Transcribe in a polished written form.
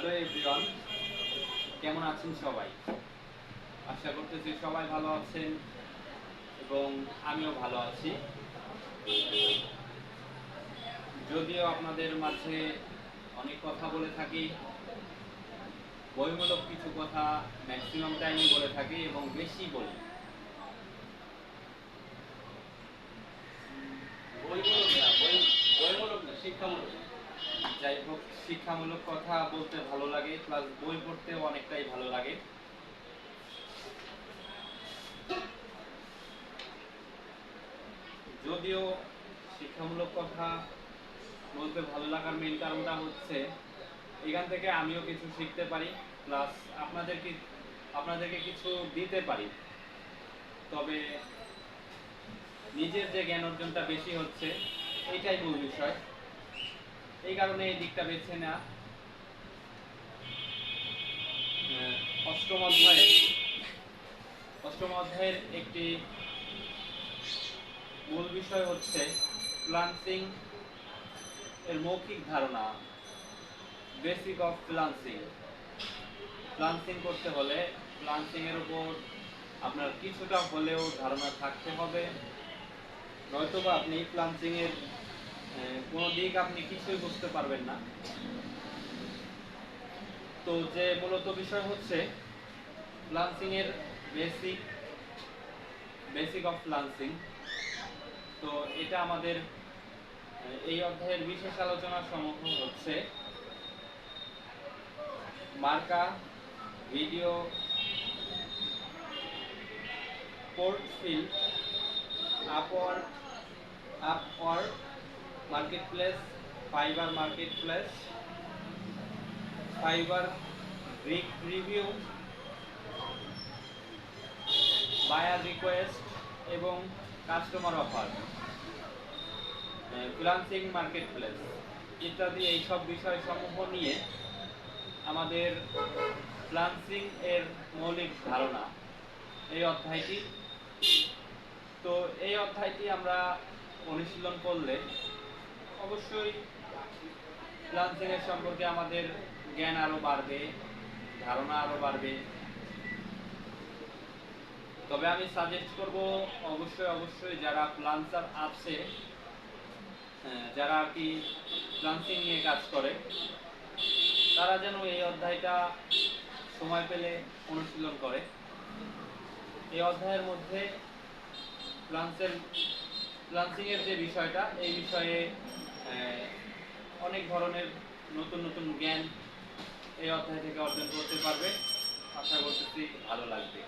Hello everyone, কেমন আছেন সবাই? আশা করতেছি সবাই ভালো আছেন এবং আমিও ভালো আছি। যদিও আপনাদের মাঝে অনেক কথা বলে থাকি, বইমূলক কিছু কথা ম্যাক্সিমাম টাইমে বলে থাকি এবং বেশি বলি। বইমূলক না, শিক্ষামূলক। যাই হোক, শিক্ষামূলক কথা বলতে ভালো লাগে, প্লাস বই পড়তেও অনেকটাই ভালো লাগে। যদিও শিক্ষামূলক কথা বলতে ভালো লাগার মেইন কারণটা হচ্ছে এখান থেকে আমিও কিছু শিখতে পারি, প্লাস আপনাদেরকে কিছু দিতে পারি। তবে নিজের যে জ্ঞান অর্জনটা বেশি হচ্ছে, এইটাই মূল বিষয়। এই কারণে এই দিকটা বেছে নেওয়া। অষ্টম অধ্যায়ের একটি মূল বিষয় হচ্ছে ফ্রিল্যান্সিং এর মৌখিক ধারণা, বেসিক অফ ফ্রিল্যান্সিং। ফ্রিল্যান্সিং করতে হলে ফ্রিল্যান্সিং এর উপর আপনার কিছুটা হলেও ধারণা থাকতে হবে, নয়তোবা আপনি ফ্রিল্যান্সিং এর কোনো দিক আপনি কিছুই বুঝতে পারবেন না। তো যে মূলত বিষয় হচ্ছে ফ্রিল্যান্সিং এর বেসিক অফ ফ্রিল্যান্সিং। তো এটা আমাদের এই অধ্যায়ের বিশেষ আলোচনা সমূহ হচ্ছে মার্কা, video, portfolio, Upwork marketplace, Fiverr review, buyer request এবং কাস্টমার অফার, ফ্রিল্যান্সিং মার্কেটপ্লেস ইত্যাদি এইসব বিষয়সমূহ নিয়ে আমাদের ফ্রিল্যান্সিং এর মৌলিক ধারণা এই অধ্যায়টি। তো এই অধ্যায়টি আমরা অনুশীলন করলে অবশ্যই ফ্রিল্যান্সিং এর সম্পর্কে আমাদের জ্ঞান আরও বাড়বে, ধারণা আরও বাড়বে। তবে আমি সাজেস্ট করব অবশ্যই যারা ফ্রিল্যান্সার আছে, যারা আর কি ফ্রিল্যান্সিং নিয়ে কাজ করে, তারা যেন এই অধ্যায়টা সময় পেলে অনুশীলন করে। এই অধ্যায়ের মধ্যে ফ্রিল্যান্সিং এর যে বিষয়টা, এই বিষয়ে অনেক ধরনের নতুন নতুন জ্ঞান এই অধ্যায় থেকে অর্জন করতে পারবে। আশা করতেছি ভালো লাগবে।